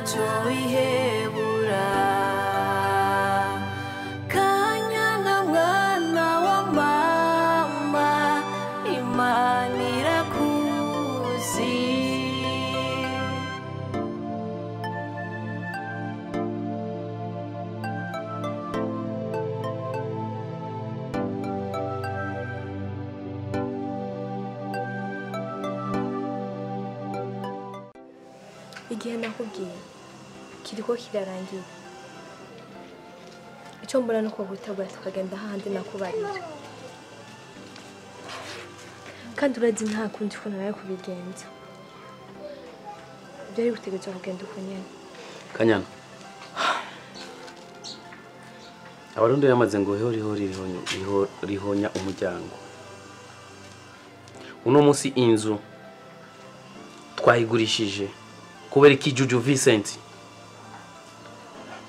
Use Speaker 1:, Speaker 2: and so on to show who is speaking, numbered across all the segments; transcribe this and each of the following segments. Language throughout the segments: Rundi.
Speaker 1: ntacyo wihebura Kanyana mwana wa mama Imana irakuzi igihe nakubwiye kiriko kirarangira icyo mbona nuko gutabwa tukagenda handi nakubarira kandi urazi nta kundi kuntu nawe kubigenza byari gutegetse kugenda uko nyene
Speaker 2: Kanyana abarundi yamaze ngo rihonya umuryango uno munsi inzu twayigurishije kubera ikijuju Vincent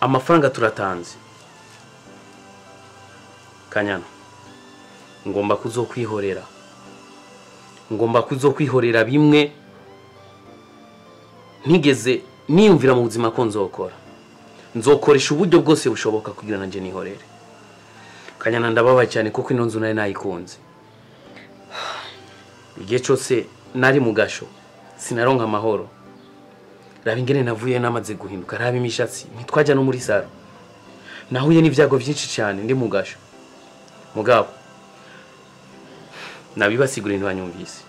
Speaker 2: amafaranga turatanze Kanyana ngomba kuzokwihorera bimwe ntigeze niyumvira mu buzima ko nzokoresha uburyo bwose bushoboka kugira nanje nihorere Kanyana ndababaye cyane kuko ino nzu nari nayikunze igihe cyose nari mu gasho sinaronka amahoro raba ingene navuye namaze guhinduka raba imishatsi ntitwajya no muri saro nahuye n'ivyago byinshi cyane ndi mu gasho mugabo nabibasigura ntibanyumvise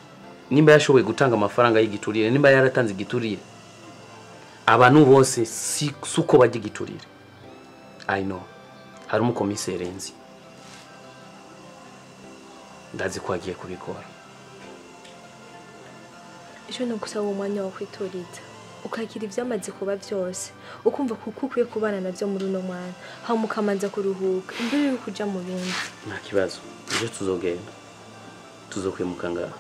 Speaker 2: nimba yashoboye gutanga amafaranga y'igiturire nimba yaratanze igiturire abantu bose suko bajya igiturire I know hari umukomiseri nzi ndazi ko agiye kubikora
Speaker 1: ejo nagusaba umwanya wo kwituriza ukagira ivyamaze kuba byose ukumva kuko ukwiye kubana navyo muri uno mwana ha mukamanza kuruhuka imbere yo kuja mu bindi
Speaker 2: nta kibazo ejo tuzogenda tuzokwimuka ngaha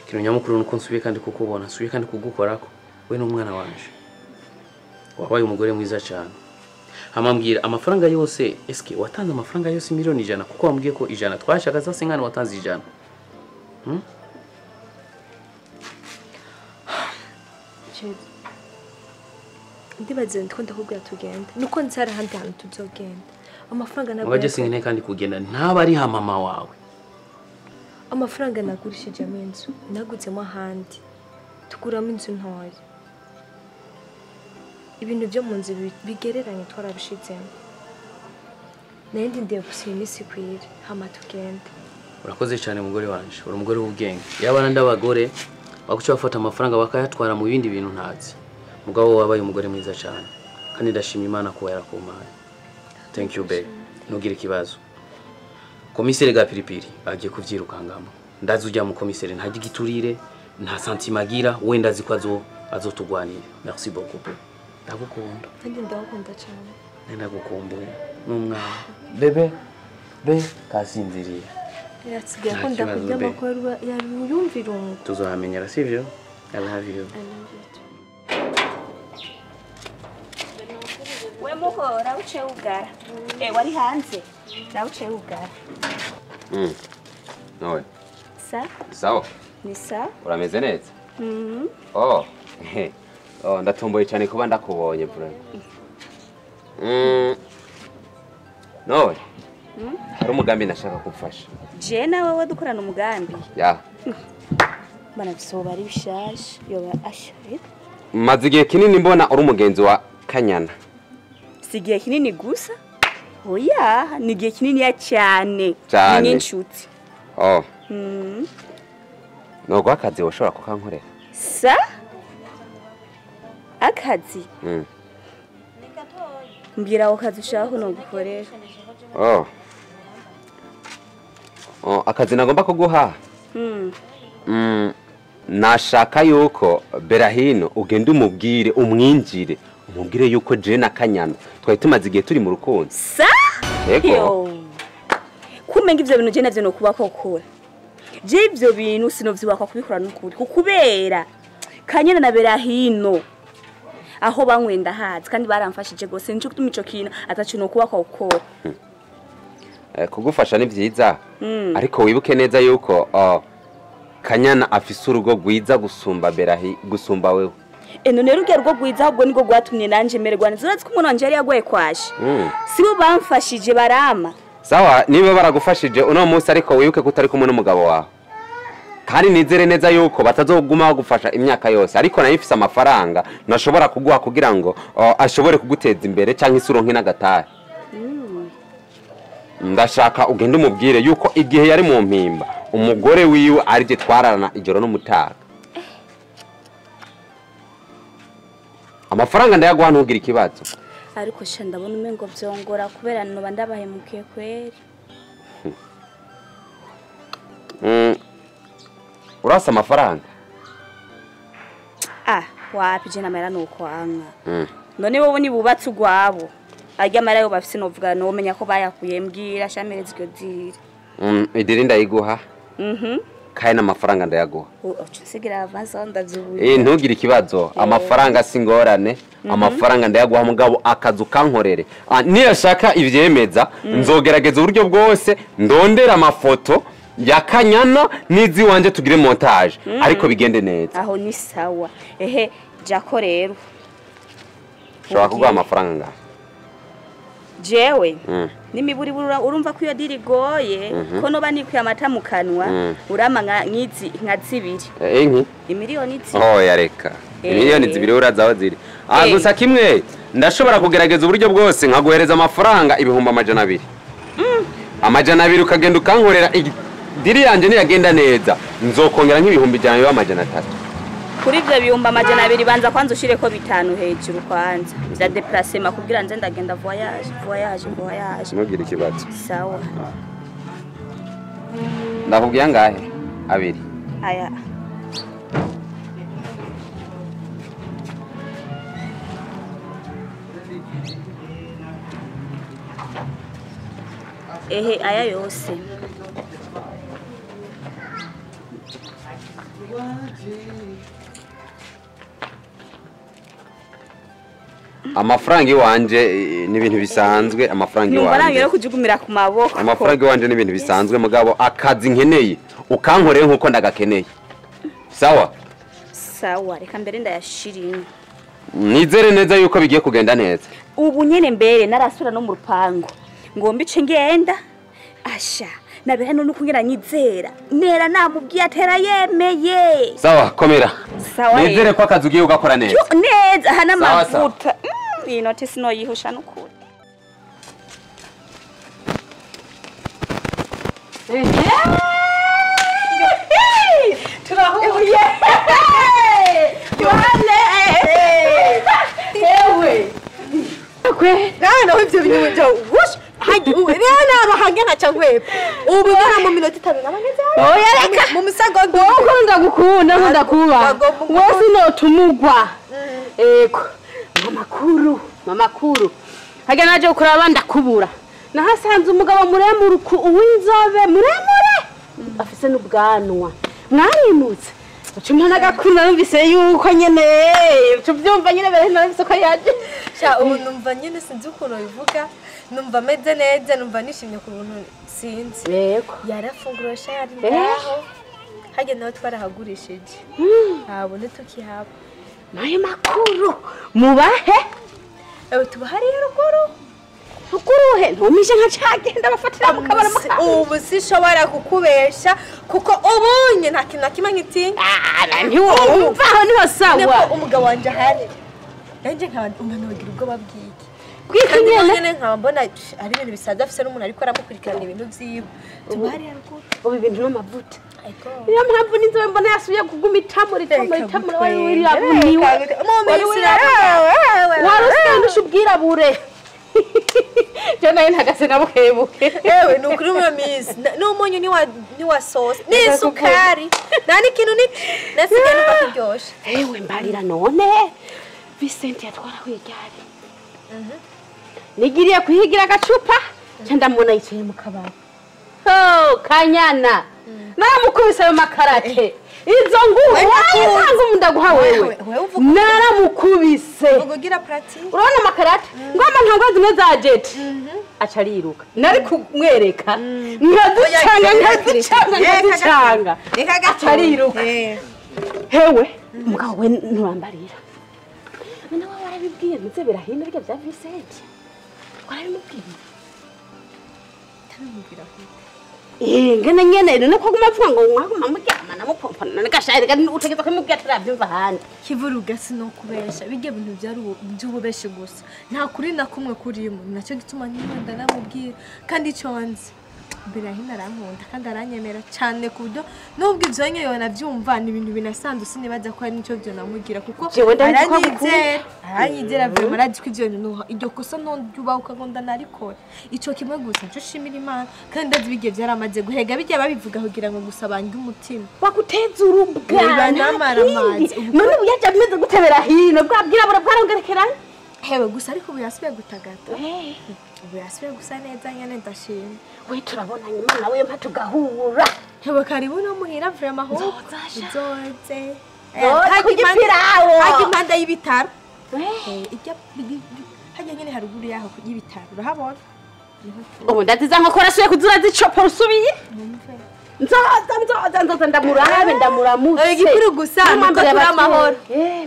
Speaker 2: kino nyamukuru nuko nsubiye kandi kukubona nsubiye kandi kugukorako we n'umwana wanje wabaye umugore mwiza cyane hamambwira amafaranga yose eske watanze amafaranga yose miliyoni 100 kuko wambwiye ko 100 twashaka za singana watanze 100 ndibaze ndiko ndakubwira tugenda nuko nzara handi hantu tuzogenda amafaranga nabwo waje singene kandi kugenda ntaba ari ha mama wawe amafaranga nagurishije amenzu naguzemo ahandi tuguramo inzu ntoya ibintu byo mu nzu bigereranye twarabishitsemo nandi ndiye gusiba imisi kwire hama tugende urakoze cyane mugore wanje uri umugore w'ubwenge yabana ndabagore baguca bafata amafaranga bakayatwara mu bindi bintu ntazi mugabo wabaye umugore mwiza cyane kandi ndashima Imana ko yarakumpaye thank you babe nugira ikibazo komiseri ga Pilipili agiye kuvyirukangamo ndazi ujya mu komiseri ntagira giturire nta santimagira wenda zikwazo azotugwanira merci beaucoup ndagukunda kandi ndagukunda cyane ndagukumbuye n'umwana bebe kasinziriye yatsigaye ko ndakujya makuru yumvira tuzohamenyera sivyo I love you we muhora uce ugara wari hanze na uce ugara
Speaker 3: Noe sawa
Speaker 1: ni sawa
Speaker 3: urameze neza oh ndatomboye cyane kuba ndakubonye bro Noe hari umugambi nashaka kumfasha
Speaker 1: je nawe we dukorana umugambi
Speaker 3: ya
Speaker 1: bana bisoba ari bishaje yoba ashaye
Speaker 3: maze igihe kinini mbona uri umugenzi wa Kanyana
Speaker 1: sigiye kinini gusa oya nigiye kinini ya cyane n'inshuti
Speaker 3: Nogo akazi washobora kukankorera
Speaker 1: sa akazi mbwira aho kazi ushaka no gukorera
Speaker 3: akazi nagomba kuguha nashaka yuko Berahino ugende umubwire umwinjire umubwire yuko je na Kanyana twari tumaze igihe turi mu rukundo
Speaker 1: sa yego kumenga ivyo bintu je navyo no kuba kokora je ivyo bintu sinovyubaka kubikora n'ukuri kukubera Kanyana na Berahino aho banywenda hazi kandi baramfashije gose nje gutuma ico kintu atacu no kuba kokora
Speaker 3: kugufasha ni vyiza ariko wibuke neza yuko Kanyana afise urugo rwiza gusumba Berahi gusumba wewe
Speaker 1: none rugero rwo gwiza ahubwo niko gwatumye nanje mererwa neza uratse ko umuntu wanje yari yagoye kwashe sibo bamfashije barama
Speaker 3: sawa niba baragufashije uno munsi ariko wibuke ko utari kumwe n'umugabo wawe kandi nizere neza yuko batazoguma bagufasha imyaka yose ariko nayo ifise amafaranga nashobora kuguha kugira ngo ashobore kuguteza imbere cyangwa isuronke n'agatahe ndashaka ugende umubwire yuko igihe yari mu mpimba umugore wiwe arije twararana ijoro n'umutaga amafaranga ndayaguha ntugira ikibazo
Speaker 1: ariko sha ndabona umengo byongora kubera no bandabahemukiye kweri
Speaker 3: urasa amafaranga
Speaker 1: wapi je namera nuko anka none wowe ni bubatse ugwabo arya mara yo bafise novuga no menya ko bayakuye mbwira shamereze iryo diri
Speaker 3: idiri ndayiguha kandi n'amafaranga ndayaguha
Speaker 1: ucusigira avance ndavyibuye
Speaker 3: ntugire ikibazo amafaranga singorane amafaranga ndayaguha mugabo akazu kankorere niyo shaka ivyemeza nzogerageza uburyo bwose ndondera amafoto ya Kanyana nizi wanje tugire montage ariko bigende neza
Speaker 1: aho ni sawa jako rero
Speaker 3: shobora kuguha amafaranga ngaha
Speaker 1: jewe nimiburi urumva ko iyo diri goye ko no banikwiye amata mu kanwa urama nka zibiri
Speaker 3: inki
Speaker 1: imiliyoni zibiri
Speaker 3: yareka imiliyoni zibiri urazaho ziri gusa kimwe ndashobora kugerageza uburyo bwose nkaguhereza amafaranga ibihumbi 200 200 ukagenda ukankorera diri yanje niyagenda neza nzokongera nk'ibihumbi 300
Speaker 1: kuri ibyo bihumbi 200 banza kwanza ushireko 5 hejuru kwanza bya déplacement kugira nze ndagenda voyage
Speaker 3: ntugire ikibazo
Speaker 1: sawa
Speaker 3: ndakubwiye ngahe 2
Speaker 1: aya aya yose
Speaker 3: amafaranga iwanje ni ibintu bisanzwe amafaranga iwanje
Speaker 1: numva yo kujugumira ku maboko
Speaker 3: amafaranga iwanje ni ibintu bisanzwe mugabo akazi nkeneye ukankoreye nkuko ndagakeneye sawa
Speaker 1: reka mbere ndayashirira
Speaker 3: nizere neza yuko bigiye kugenda neza
Speaker 1: ubu nyene mbere narasura no mu rupango ngomba ice ngenda asha nabera none kugira nyizera nera namubwiye atera yemeye
Speaker 3: sawa komera nizere ko akazi ugiye ugakora neza
Speaker 1: neza hana mavuta iyi notice no yihusha n'ukuri turahuye yohane ewe
Speaker 2: nawe ivyo bintu byo wush rero abahange nkaca ngwepfa ubu ngana mu minota 5 nabangeze
Speaker 1: oya reka
Speaker 2: mu misago
Speaker 1: ukunda gukunda nkunda kuba wose no tumugwa eko mamakuru haga naje ukuraba ndakubura nahasanze umugabo muremure uwinzobe muremure afise n'ubwanwa mwarimutse ucumana gakunda numvise yuko nyene tubyumva nyene bere nabise ko yaje
Speaker 2: sha ubu numva nyene sinzi ukuntu bivuga numva meze neza numva nishimye ku buntu sinzi
Speaker 1: yego
Speaker 2: yarafunguro shari ndaho hage nawe twarahagurishije ntabone tukihaba
Speaker 1: nayo makuru mubahe
Speaker 2: tubahari ruguru
Speaker 1: uguruhe ntumishe nka cagenda bafatira mu kabara
Speaker 2: ubu sishobora kukubesha kuko ubunye nta kintu nakimwe nkiti
Speaker 1: ntiwumva aho niho sawa
Speaker 2: umugabo wanje ahari nanje nkaba umuntu wagira ubwo babwiki
Speaker 1: kwikinyene
Speaker 2: nkaba mbona ari ibintu bisaza afise n'umuntu ariko aramukurikirana ibintu vyiwe tubahari ruguru
Speaker 1: ubu ibintu n'amavuta niyo mpamvu ninzobe mbona yasubiye kuguma itamura wirabuniwe warusendusha ubwirabure nayo ntagase na bukebuke
Speaker 2: ewe ni ukuri mu mizi n'umunyu ni wa sauce n'isukari nta n'ikintu nasigaye numva kiryoshe
Speaker 1: ewe mbarira none Vicente yatwarahuye ryari nigiriye kuhigira agacupa ndamubona yicaye mu kabari Kanyana naramukubise ayo makarate izo nguwe ntabwo ndaguha wewe naramukubise
Speaker 2: ugira pratique
Speaker 1: urabona makarate ngoma ntabwo zimwe za jet aca ariruka nari kumwereka nkaducanga aca ariruka hewe umugabo we nturambarira warabibwiye ndetse birahina rya bya Vincent warabimubwiye
Speaker 2: tabimubwira ko
Speaker 1: ngene nyene rero ko gumapfa ngo mwaguma mujyana namupompana nagashayire kandi utegeza ko mubwiye turabyumva handi
Speaker 2: kivuruga sino kubesha bige bintu byari by'ububeshi gusa nta kuri na kumwe kurimo nacyo gituma nyimanda namubwira kandi cyonze birahina arankunda kandi aranyemera cyane kubyo nubwo ivyo nye yona byumva ni ibintu binasanzwe sinibaza ko ari nico byo namugira kuko aranyizera vyo marazi ko ivyo no iryo kosa no ryuba ukagonda narikora ico kimwe gusa cyo shimira Imana kandi ndazi bige byaramaze guhega bijya babivuga kugira ngo gusa bandi umutima
Speaker 1: wakuteza urubwa
Speaker 2: namara amazi
Speaker 1: none uyaje ameze gutebera hino bwabwira bwarongerekerana
Speaker 2: hewe gusa ariko buyasubiye gutagata buyasubiye gusa neza nyene ndashimye
Speaker 1: we turabona nyuma nawe mpa tugahura
Speaker 2: hewe karibu no muhira vraiment ho zoze impanda y'ibitaro ijya hajya nyene haruguru yaho y'ibitaro urahabona
Speaker 1: ubu ndaziza nkokora suye kuzura zicopa rusubiye nzoza ndamuramutse
Speaker 2: igikuru gusa nuko turi amahoro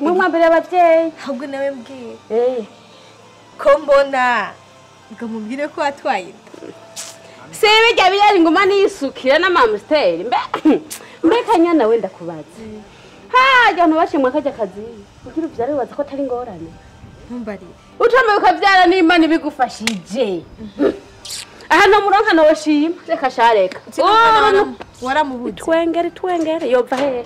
Speaker 1: mwe mwambere y'abavyeyi
Speaker 2: ahubwo nawe mbwiye ko mbona ngamubwire ko atwaye
Speaker 1: sibe jya biyari ngoma nisukira n'amamsteri mbe Kanyana wenda kubaza hajya abantu bashimwe kajya kazi kugira uvyare waza ko atari ngorane
Speaker 2: ntumbarire
Speaker 1: utambe ukavyara n'Imana ibigufashije aha no muronka no washima reka shareka
Speaker 2: waramubuze
Speaker 1: twengere yova he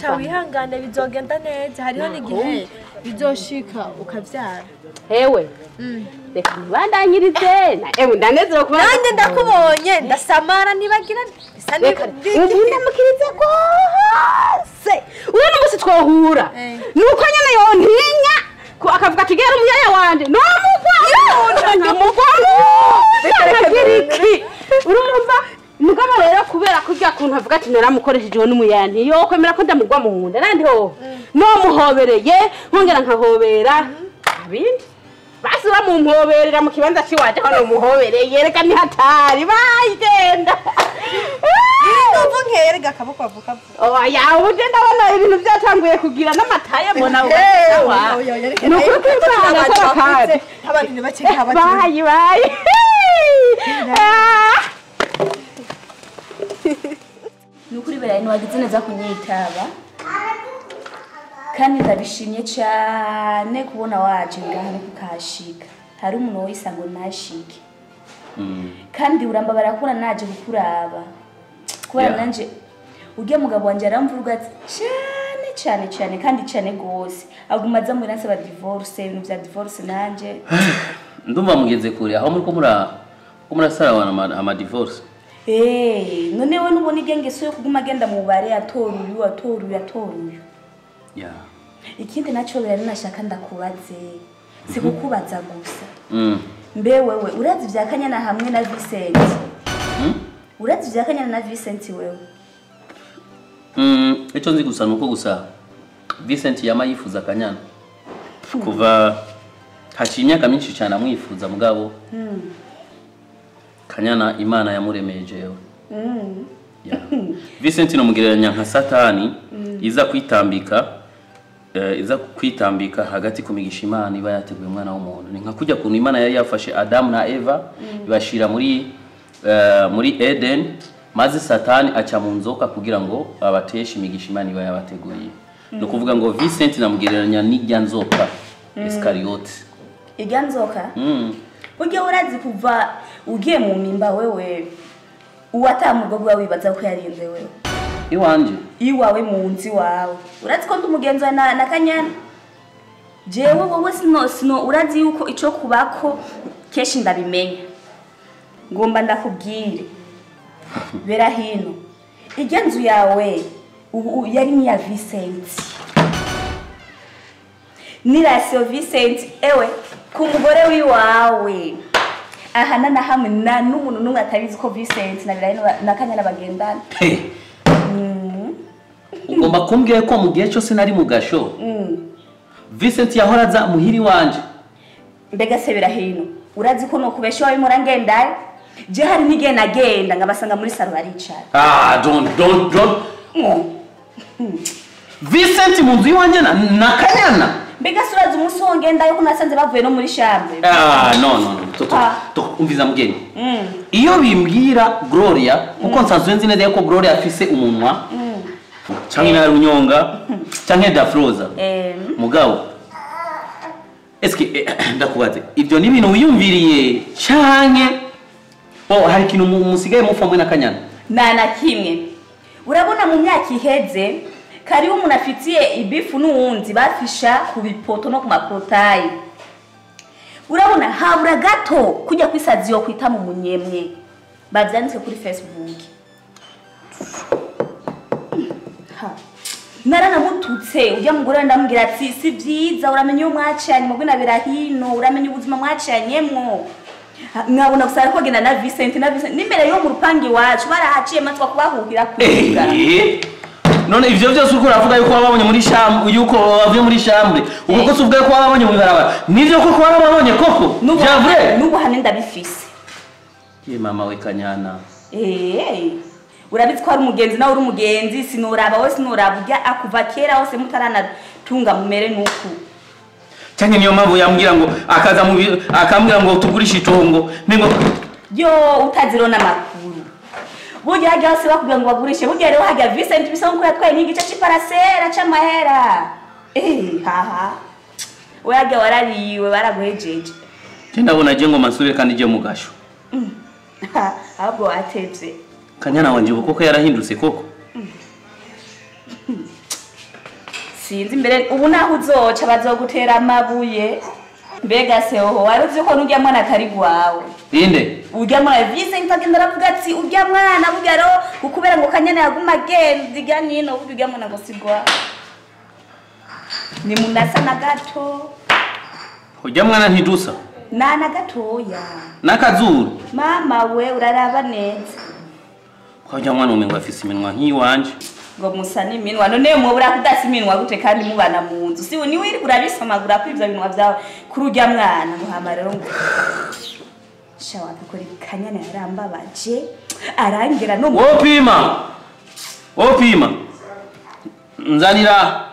Speaker 2: cha wihangane bizogenda neza hariho n'igihe bizoshika ukavyara
Speaker 1: hewe reka bandanyirize na ewe ndanezero kubona
Speaker 2: nanjye ndakubonye ndasamara nibagira bisa
Speaker 1: ubundi mukirize kose uyu n'umusi twohura nuko nyene yontinya ko akavuga tugera umuyaya wanje no mugwa biriki urumva mugabo rero kubera kurya kuntu avuga ati naramukoresheje wo n'umuyanti yo kwemera ko ndamugwa mu nkunda nandi ho no muhobereye nkongera nkahobera abindi basi bamumpoberera mu kibanza ciwaje hano muhobereye reka ni hatari bayigenda
Speaker 2: ndumva nkere gakaboko avuka
Speaker 1: oya uje ndabona ibintu byatanguye kugira n'amataye mbona nuko kwimana cyakade
Speaker 2: abantu ntibacike habati
Speaker 1: bayi nukuri beraye nwagize neza kunyitaba kandi ndabishimye cyane kubona waje ngaha kukashika hari umuntu wisa ngo nashike kandi uramba barakura naje kukuraba kubera nanje ugiye mugabo wanje aramvuga ati cyane kandi cyane gose aguma aza muri nasaba divorce ibintu bya divorce nanje
Speaker 4: ndumva mugeze kure aho muri ko murasara wana ama divorce
Speaker 1: none we nubona igengeso yo kuguma agenda mu bare atoruye
Speaker 4: yeah
Speaker 1: ikindi naco birari nashaka ndakubaze sikukubaza gusa mbe wewe urazi vya Kanyana hamwe na Vincent urazi vya Kanyana na Vincent wewe
Speaker 4: eco nzi gusa nuko gusa Vincent yama yifuza Kanyana kuva haciye imyaka myinshi cyane amwifuza mugabo Kanyana Imana yamuremeje yewe yeah Vincent no mugereranya nka Satani iza kwitambika hagati kumigisha Imana iba yateguye umwana w'umuntu ni nka kujya kuntu Imana yari yafashe Adam na Eva ibashira muri Eden maze Satani aca mu nzoka kugira ngo abateshe imigisha Imana iba yabateguriye no kuvuga ngo Vincent namugereranya n'ijya nzoka Iskariote
Speaker 1: ijya nzoka ugiye urazi kuva ugiye mu mimba wewe uwatamugogo wibaza ko yarinze wewe
Speaker 4: iwanje
Speaker 1: iwawe mu nzi wawe urazi ko ndumugenzo na Kanyana jewe wowe sino urazi yuko ico kubako keshi ndabimenya ngomba ndakubwire bera hino igenzu yawe yari ni ya Vincent nirasio Vincent ewe ku mugore wiwawe ahana na hamwe na n'umuntu numwe atabizi ko Vincent na birayi na Kanyana bagendana
Speaker 4: ugomba kumbwira ko mu gihe cyose nari mu gasho Vincent yahoraza muhiri wanje
Speaker 1: mbega se birahino urazi ko no kubesha wawe murangendaye je hari nige nagenda ngabasanga muri saro baricara
Speaker 4: don't Vincent mu nzu wanje na Kanyana
Speaker 1: mbega suraza umunsi wongenda yuko nasanze bavuye no muri chambre.
Speaker 4: No toto umviza mugeni iyo bimbwira Gloria kuko nsanzwe nzi neza ko Gloria afise umunwa canke na runyonga canke dafroza mugabo eske ndakubaze ibyo ni ibintu wiyumviriye canke hari ikintu musigaye mufamwe na Kanyana
Speaker 1: na kimwe urabona mu myaka iheze kariho umuntu afitiye ibifu n'uwundi bafisha ku bipoto no ku maprotayi urabona habura gato kujya kwisaziyo kwita mu munyemwe bavyanditse kuri Facebook naranamututse ujya mugore ndamubwira ati si byiza uramenye iyo mwacanye mu bwina birahino uramenye ubuzima mwacanyemwo nkabona gusara ko genda na Vincent n'imbere yo mu rupangi wacu barahaciye matwa kubahugira kuvuga
Speaker 4: none ivyo byose uko uravuga yuko wababonye muri chambre yuko wavuye muri chambre uko ko suvuga ko wababonye mu barabara nivyo koko wababonye koko javre
Speaker 1: nubu hane ndabifise
Speaker 4: mama we Kanyana
Speaker 1: urabizi ko ari umugenzi nawe uri umugenzi sinoraba wese sinorabujya akuva kera hose mutarana tunga mumere nuku
Speaker 4: cyane niyo mpamvu yambwira ngo akaza mu akambwira ngo tugurishe itongo ningo
Speaker 1: yo utazirona makuru burya hajya hose bakubwira ngo bagurishe burya rero hajya Vincent bisaba ko yatwaye n'igice cy'iparasera c'amahera haha wajya warariwe baraguhejeje
Speaker 4: ndabona je ngo masubire kandi je mugasho
Speaker 1: ahubwo atevye
Speaker 4: Kanyana wanje koko yarahindutse koko
Speaker 1: sinzi mbere ubu naho uzoca bazogutera amabuye mbega se oho waruzi ko n'ujya mwana atari gwawe
Speaker 4: inde
Speaker 1: ujya mwana Vincent agenda aravuga ati ujya mwana burya ro ukubera ngo Kanyana yaguma genzi ganino ujya mwana ngo sigwa ni munasa na gato
Speaker 4: ujya mwana ntidusa
Speaker 1: na gatoya
Speaker 4: nakazuru
Speaker 1: mama we uraraba neza
Speaker 4: ujya mwana umengo afise iminwa nk'iwanje
Speaker 1: ngo musa n'iminwa none mubura kudasi iminwa gute kandi mubana mu nzu si ni wiri urabisomagura kwivyo binwa vyawe kuri ujya mwana muhama rero ngo shawa kuri Kanyana yarambabaje arangira no
Speaker 4: opima nzanira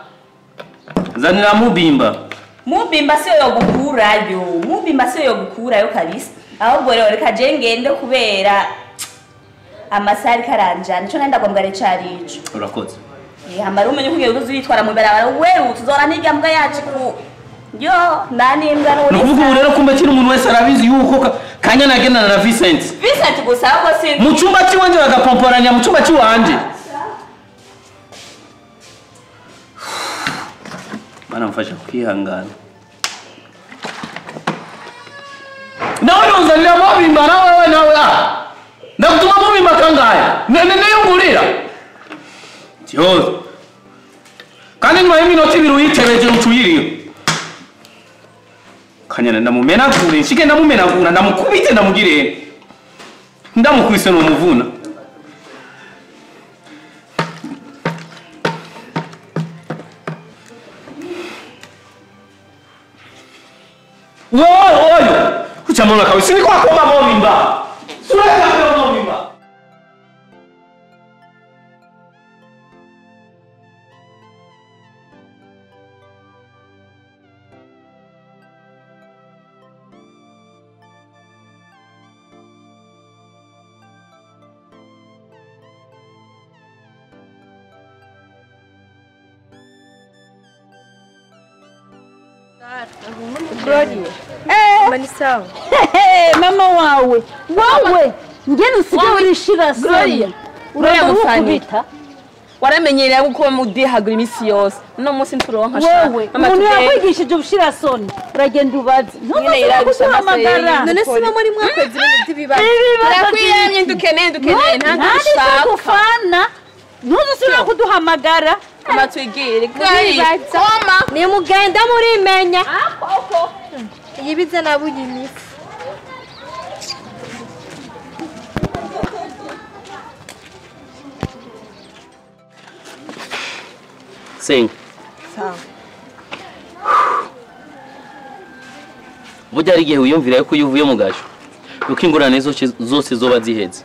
Speaker 4: mubimba
Speaker 1: siyo yo gukurayo kabisa ahubwo rero reka je ngende kubera amasari karanja nico nenda kwambwa recarico
Speaker 4: urakoze
Speaker 1: hamara umenye kugiye uzitwara mu barabara wewe tuzora nijya mbwa yacu ku yo nani mbwa no
Speaker 4: nukuvuga rero kumbe kiri umuntu wese arabizi yuko Kanyana agenda na Vincent
Speaker 1: gusa ahubwo sinzi
Speaker 4: mu cyumba cy'iwanje bagapomporanya mu cyumba cy'iwanje bana mfasha kwihangana nawe nuzanira mubimba nawe ndakutuma mubimba kangaya neyungurira cyoze kandi nyuma y'iminota ibiri uyitebeje ucuyiriyo Kanyana ndamumenagure nshike ndamumenagura ndamukubite ndamugirire ndamukubise no muvuna oyo kuchamona kabisa ni kwa koma mubimba sura ya mubimba
Speaker 2: Gloria. Mani sawa.
Speaker 5: Mama wawe. Ngene usigaye urishira Gloria. Urayagufanyita. Waramenyereye uko mudihagura imisi yose. No munsi nturonka shaka. Umuntu yakwigishije ubushira soni. Uragenda ubaze. Nyine iraguhamagara.
Speaker 2: None siba muri mwakwezi ibintu bibazo.
Speaker 5: Urakwiyemye dukeneye ntashaka. Kufana. Ntuzusubira kuduhamagara. Amatwigire.
Speaker 2: Koma. Ni mugenda muri menya. Yibize nabuye imifu.
Speaker 4: Sing.
Speaker 2: Sawa.
Speaker 4: Burya ari gihe wiyumvira yuko uvuye mu gasho. Uko ingurane zose zoba ziheze.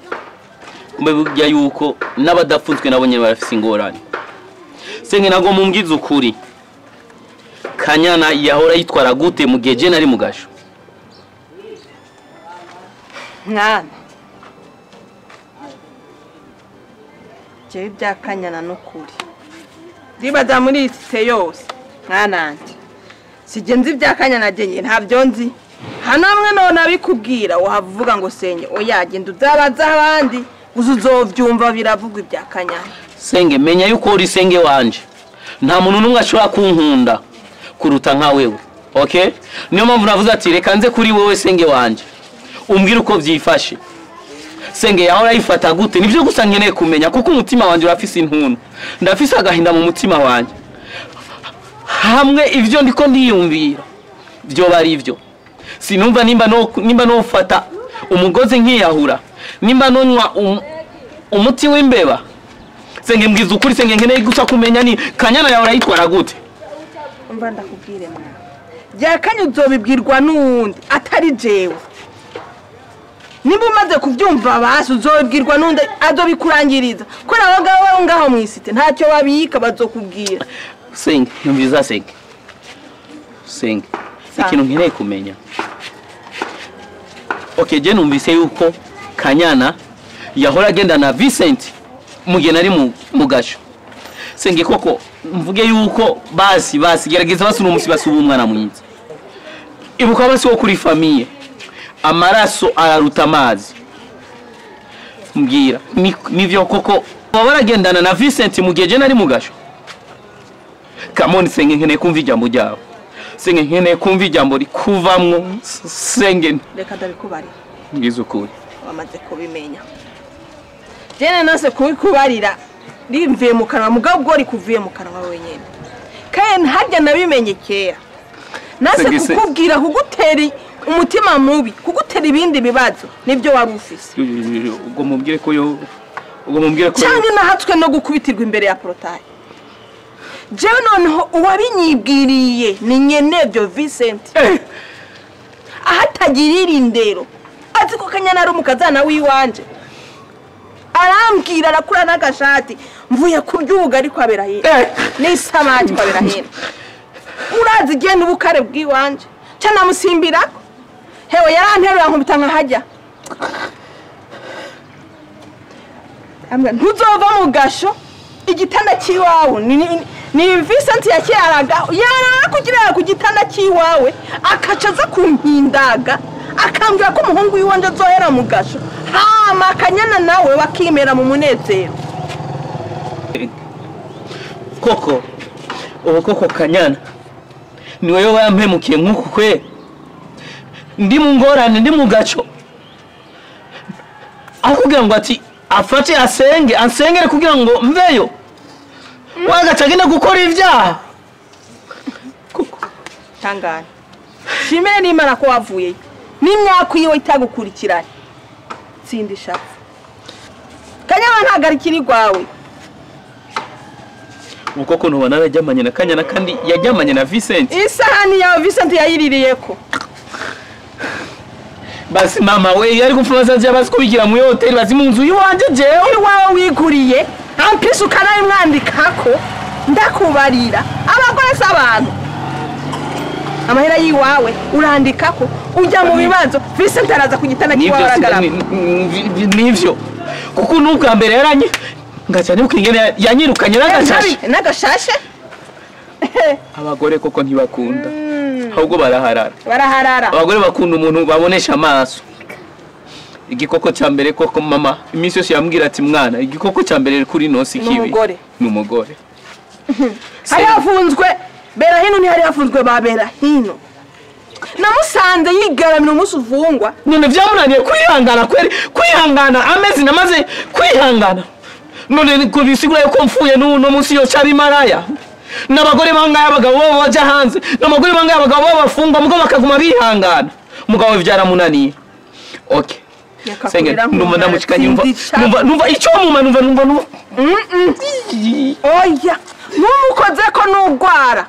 Speaker 4: Kumbe burya yuko n'abadafunzwe nabo nyene barafise ingorane. Senge nago mumbwiza ukuri. Kanyana yahora yitwara gute mu gihe je nari mu gasho?
Speaker 6: Mwana jewe bya Kanyana n'ukuri ndibaza muri ite yose mwananje sije nzi bya Kanyana jenye ntabyo nzi hano amwe none abikubwira wavuga ngo senge oya genda uzabaza abandi uzovyumva biravugwa ibya Kanyana.
Speaker 4: Senge menya yuko uri senge wanje nta muntu numwe ashobora kunkunda kuruta nka wewe, okay? Niyo mpamvu navuze ati reka nze kuri wewe senge wanje umbwira uko vyifashe. Senge yahora yifata gute nivyo gusa nkeneye kumenya kuko umutima wanje urafise intuntu ndafise agahinda mu mutima wanje hamwe ivyo ndiko ndiyumvira byo bari ivyo sinumva nimba no fata umugozi nkiyahura nimba nonywa umuti w'imbeba. Senge mbwiza ukuri senge nkeneye gusa kumenya ni Kanyana yahora yitwara gute.
Speaker 6: Umva ndakubwire mwana bya Kanya uzobibwirwa nundi atari jewe. Nimba umaze kuvyumva basi uzobibwirwa nundi azobikurangiriza ko nawe ngaho mwisite ntacyo babika bazokubwira.
Speaker 4: Senge numviza senge ikintu nkeneye kumenya. Okay, je numvise yuko Kanyana yahora agenda na Vincent mugihe nari mu gasho. Senge koko mvuge yuko basi gerageza basi n'umusi basuba umwana mwiza. Ibuka basi wo kuri famille amaraso araruta amazi. Mbwira nivyo koko baragendana na Vincent mugihe je nari mu gasho. Kamoni senge nkeneye kumva ijambo ryawe. Senge nkeneye kumva ijambo rikuvamwo. Senge
Speaker 6: reka ndabikubari
Speaker 4: ngize ukuri
Speaker 6: wamaze kubimenya. Jene nase kubikubarira rimviye mu kanwa mugabo ubwo rikuviye mu kanwa wenyene kaye ntajya nabimenye kera nase kukubwira kugutera umutima mubi kugutera ibindi bibazo nibyo wari ufise
Speaker 4: ubwo mubwire ko
Speaker 6: cyangwa nahatswe no gukubitirwa imbere ya portail. Jewe noneho uwabinyibwiriye ni nyene byo Vincent ahatagirira indero ati ko Kanyana ari umukazana wiwanje arambwira arakura n'agashati mvuye kuryuga ariko abera hino n'isamaki kwabera hino urazi genda ubukare bwiwanje cyana musimbira hewe yaranterura nkubita nkahajya amwe ntuzova mu gasho igitanda kiwawe ni Vincent yakiraga kugira ku gitanda kiwawe akacaza kumpindaga akambwira ko umuhungu wiwanje azohera mu gasho hama Kanyana nawe bakimera mu munezero.
Speaker 4: Koko Kanyana niwe yo yampemukiye nkuko kwe ndi mu ngorane ndi mu gaco akugira ngo ati afate ansengere kugira ngo mveyo wagacagenda gukora ivyaha
Speaker 6: tangana shimere n'Imana ko wavuye n'imyaka iyo itagukurikiranye tsindisha Kanyana ntagarikiri gwawe
Speaker 4: ukoko no banarajyamanye na Kanyana kandi yajyamanye na Vincent.
Speaker 6: Isahani ya Vincent yayiririyeko
Speaker 4: basi mama we yari gufuraza basi kubigira mu hotel basi mu nzu yiwanje jewe
Speaker 6: iwawe wiguriye ampisa ukanayimwandikako ndakubarira abagore s'abantu amahera yiwawe urandikako ujya mu bibazo Vincent araza kugitana kiwawe aragarama
Speaker 4: nivyo kuko nubwa mbere yaranye ngacane ukingene yanyirukanye
Speaker 6: n'agashashe
Speaker 4: abagore koko ntibakunda ahubwo baraharara abagore bakunda umuntu babonesha amaso. Igikoko cya mbere koko mama iminsi yose yambwira ati mwana igikoko cya mbere kuri nosi kibi n'umugore
Speaker 6: hari hafunzwe bera hino ni hari hafunzwe babera hino namusanze yigaramira umunsi uvungwa
Speaker 4: none byamunaniye kwihangana amezi namaze kwihangana none kubisigura yuko mfuye no munsi yo cyari maraya n'abagore bangaye abagabo bo baje hanze n'abagore bangaye abagabo bo bafungwa mugo bakaguma bihangana mugabo byaramunaniye. Okay senge numva ndamucikanye numva icyo numva
Speaker 6: oya numukoze ko nugwara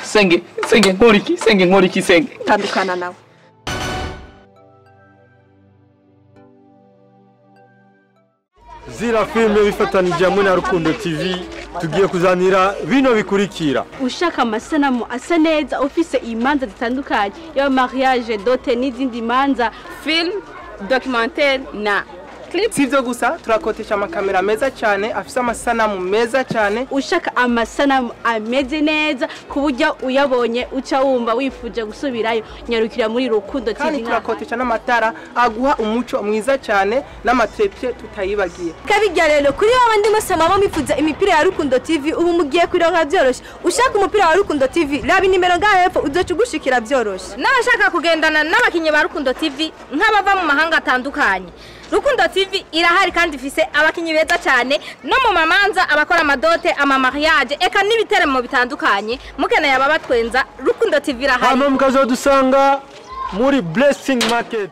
Speaker 4: senge nkoriki
Speaker 6: tandukana nawe.
Speaker 7: Zira filme bifatanije hamwe na Rukundo TV tugiye kuzanira bino bikurikira.
Speaker 8: Ushaka amasanamu asa neza ufise imanza zitandukanye ya mariage dote n'izindi manza
Speaker 5: film documentaire na clip.
Speaker 6: Sivyo gusa turakotesha amakamera meza cyane afise amasanamu meza cyane.
Speaker 8: Ushaka amasanamu ameze neza kuburyo uyabonye uca wumva wifuje gusubirayo nyarukira muri Rukundo TV.
Speaker 6: Kandi turakotesha n'amatara aguha umuco mwiza cyane n'amatrepie tutayibagiye.
Speaker 2: Kabijya rero kuri abandi mwese mama mifuza imipira ya Rukundo TV ubu mugiye kwironka byoroshe. Ushaka umupira wa Rukundo TV rabi nimero ngaho hepfo uzocugushikira byoroshe.
Speaker 9: N'abashaka kugendana n'abakinyi ba Rukundo TV nk'abava mu mahanga atandukanye. Rukundo TV irahari kandi ifise abakinyi beza cyane no mu mamanza abakora amadote ama mariage eka n'ibiteremo bitandukanye mukeneye ababatwenza Rukundo TV irahari.
Speaker 7: Hano mukazodusanga muri Blessing Market.